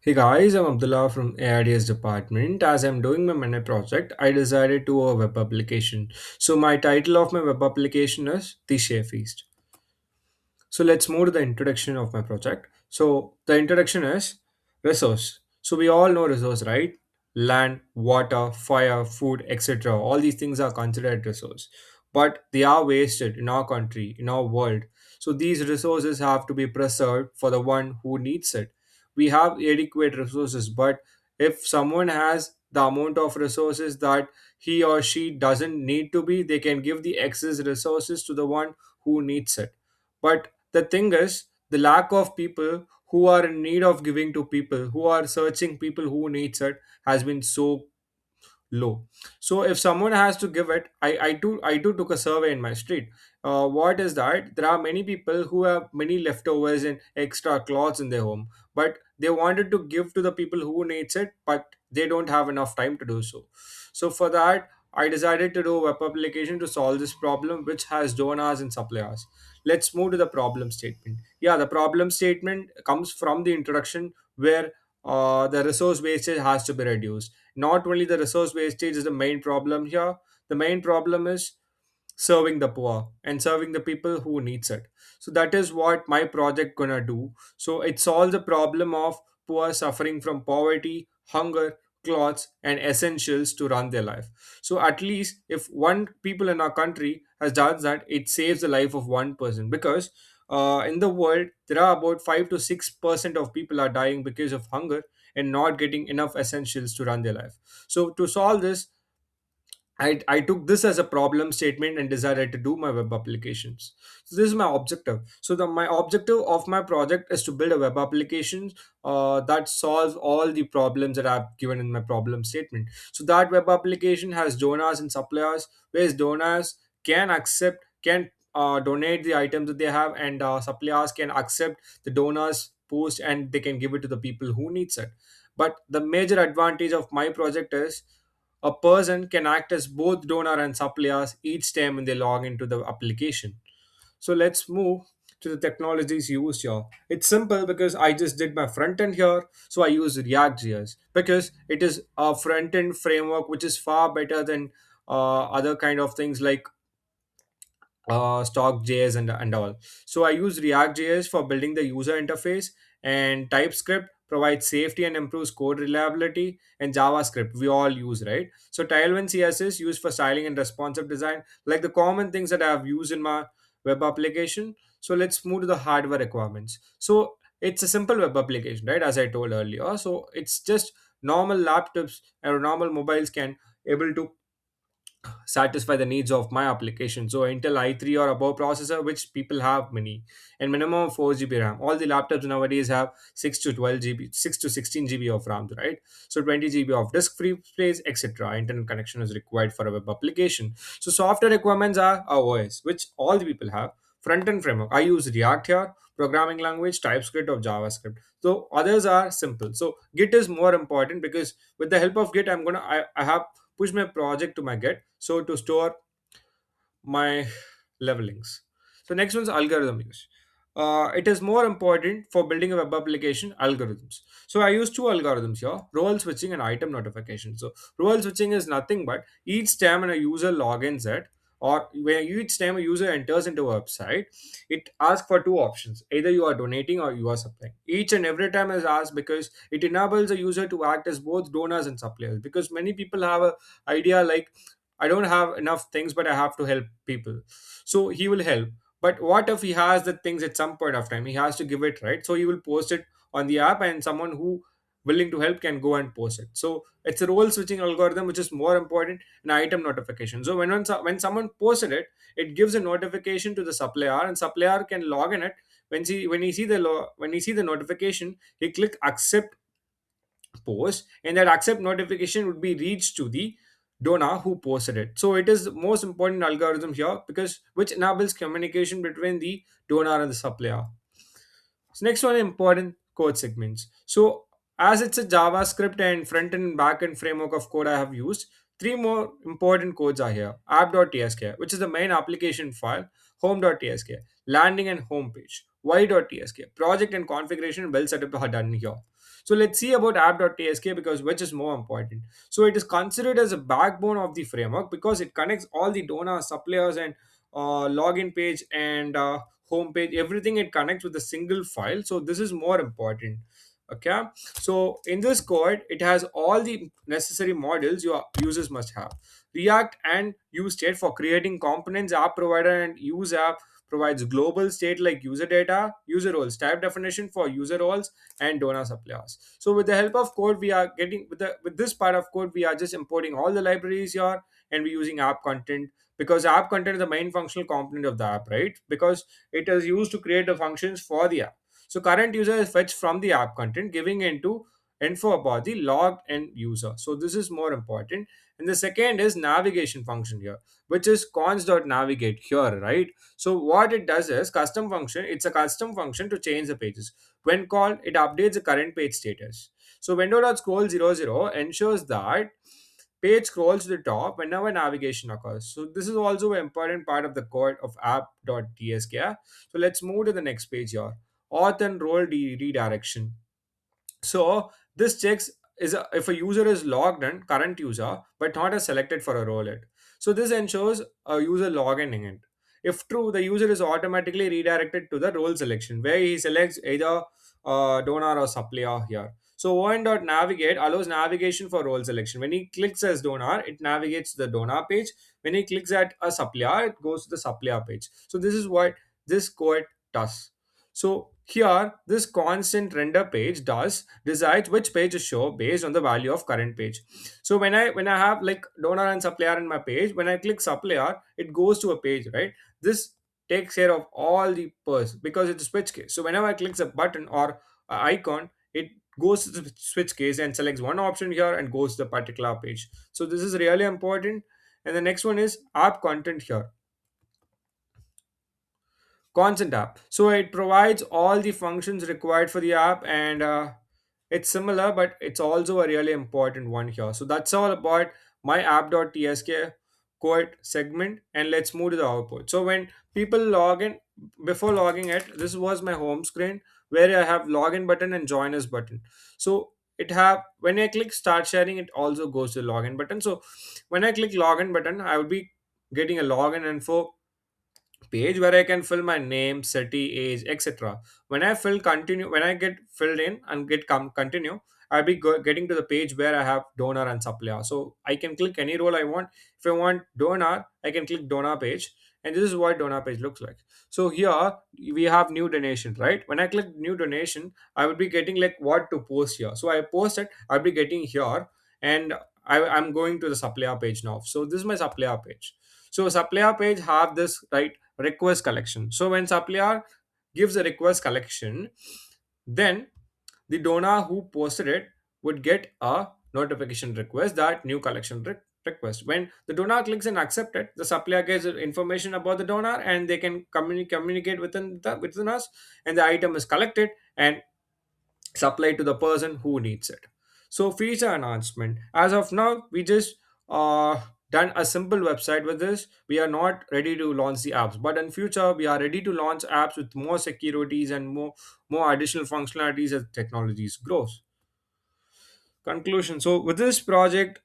Hey guys, I'm Abdullah from AIDS department. As I'm doing my mini project, I decided to a web application. So my title of my web application is The Share Feast. So let's move to the introduction of my project. So the introduction is resource. So we all know resource, right? Land, water, fire, food, etc. All these things are considered resource, but they are wasted in our country, in our world. So these resources have to be preserved for the one who needs it. We have adequate resources, but if someone has the amount of resources that he or she doesn't need to be, they can give the excess resources to the one who needs it. But the thing is, the lack of people who are in need of giving to people who are searching people who needs it has been so low. So if someone has to give it, I too took a survey in my street. What is that? There are many people who have many leftovers and extra clothes in their home, but they wanted to give to the people who needs it, but they don't have enough time to do so. So for that, I decided to do a web application to solve this problem, which has donors and suppliers. Let's move to the problem statement. Yeah, the problem statement comes from the introduction where the resource wastage has to be reduced. Not only the resource wastage is the main problem here, the main problem is serving the poor and serving the people who needs it. So that is what my project gonna do. So it solves the problem of poor suffering from poverty, hunger, clothes and essentials to run their life. So at least if one people in our country has done that, it saves the life of one person, because in the world there are about 5 to 6% of people are dying because of hunger and not getting enough essentials to run their life. So to solve this, I took this as a problem statement and decided to do my web applications. So this is my objective. So my objective of my project is to build a web application that solves all the problems that I've given in my problem statement. So that web application has donors and suppliers, where donors can donate the items that they have, and suppliers can accept the donors post and they can give it to the people who needs it. But the major advantage of my project is a person can act as both donor and suppliers each time when they log into the application. So let's move to the technologies used here. It's simple because I just did my front end here. So I use React.js because it is a front end framework which is far better than other kind of things like stock.js and all. So I use React.js for building the user interface, and TypeScript provides safety and improves code reliability, and JavaScript we all use, right? So Tailwind CSS used for styling and responsive design, like the common things that I have used in my web application. So let's move to the hardware requirements. So it's a simple web application, right? As I told earlier. So it's just normal laptops or normal mobiles can able to satisfy the needs of my application. So Intel i3 or above processor, which people have many, and minimum of 4 GB RAM. All the laptops nowadays have 6 to 12 GB, 6 to 16 GB of RAM, right? So 20 GB of disk free space, etc. Internet connection is required for a web application. So software requirements are a OS, which all the people have. Front end framework, I use React here. Programming language, TypeScript or JavaScript. So others are simple. So Git is more important because with the help of Git, I have push my project to my Git, so to store my levelings. So next one's algorithm use. It is more important for building a web application algorithms. So I use two algorithms here: role switching and item notification. So role switching is nothing but each time when a user logins it, or when each time a user enters into a website, it asks for two options: either you are donating or you are supplying. Each and every time is asked because it enables a user to act as both donors and suppliers. Because many people have a idea like, I don't have enough things, but I have to help people. So he will help. But what if he has the things at some point of time? He has to give it, right? So he will post it on the app, and someone who willing to help can go and post it. So it's a role switching algorithm, which is more important than item notification. So when someone posted it, it gives a notification to the supplier, and supplier can log in it. When he see the notification, he click accept post, and that accept notification would be reached to the donor who posted it. So it is the most important algorithm here, because which enables communication between the donor and the supplier. So next one, important code segments. So as it's a JavaScript and front and back end framework of code I have used, three more important codes are here: app.tsk, which is the main application file; home.tsk, landing and home page; y.tsk, project and configuration well setup are done here. So let's see about app.tsk, because which is more important. So it is considered as a backbone of the framework because it connects all the donors, suppliers, and login page and home page, everything it connects with a single file. So this is more important. Okay, so in this code it has all the necessary models your users must have. React and use state for creating components. App provider and use app provides global state like user data, user roles, type definition for user roles, and donor suppliers. So with the help of code, we are getting with this part of code, we are just importing all the libraries here, and we're using app content, because app content is the main functional component of the app, right? Because it is used to create the functions for the app. So current user is fetched from the app content, giving into info about the logged in user. So this is more important. And the second is navigation function here, which is cons.navigate here, right? So what it does is custom function. It's a custom function to change the pages. When called, it updates the current page status. So window.scroll00 ensures that page scrolls to the top whenever navigation occurs. So this is also an important part of the code of app.tsk. So let's move to the next page here. Auth and role redirection. So this checks if a user is logged in, current user, but not as selected for a role yet. So this ensures a user login in it. If true, the user is automatically redirected to the role selection where he selects either donor or supplier here. So on.navigate allows navigation for role selection. When he clicks as donor, it navigates to the donor page. When he clicks at a supplier, it goes to the supplier page. So this is what this code does. So here, this constant render page does decides which page to show based on the value of current page. So when I have like donor and supplier in my page, when I click supplier, it goes to a page, right? This takes care of all the pers because it's a switch case. So whenever I click a button or a icon, it goes to the switch case and selects one option here and goes to the particular page. So this is really important. And the next one is app content here. Consent app. So it provides all the functions required for the app, and it's similar, but it's also a really important one here. So that's all about my app.tsk code segment, and let's move to the output. So when people log in, before logging it, this was my home screen where I have login button and join us button. So it have when I click start sharing, it also goes to login button. So when I click login button, I will be getting a login info page where I can fill my name, city, age, etc. When I get filled in and get continue, I'll be getting to the page where I have donor and supplier. So I can click any role I want. If I want donor, I can click donor page, and this is what donor page looks like. So here we have new donation, right? When I click new donation, I will be getting like what to post here. So I post it, I'll be getting here, and I'm going to the supplier page now. So this is my supplier page. So supplier page have this right request collection. So when supplier gives a request collection, then the donor who posted it would get a notification request that new collection request. When the donor clicks and accept it, the supplier gets information about the donor and they can communicate within us, and the item is collected and supplied to the person who needs it. So feature announcement. As of now, we just uh, done a simple website with this. We are not ready to launch the apps, but in future we are ready to launch apps with more securities and more additional functionalities as technologies grows. Conclusion. So with this project,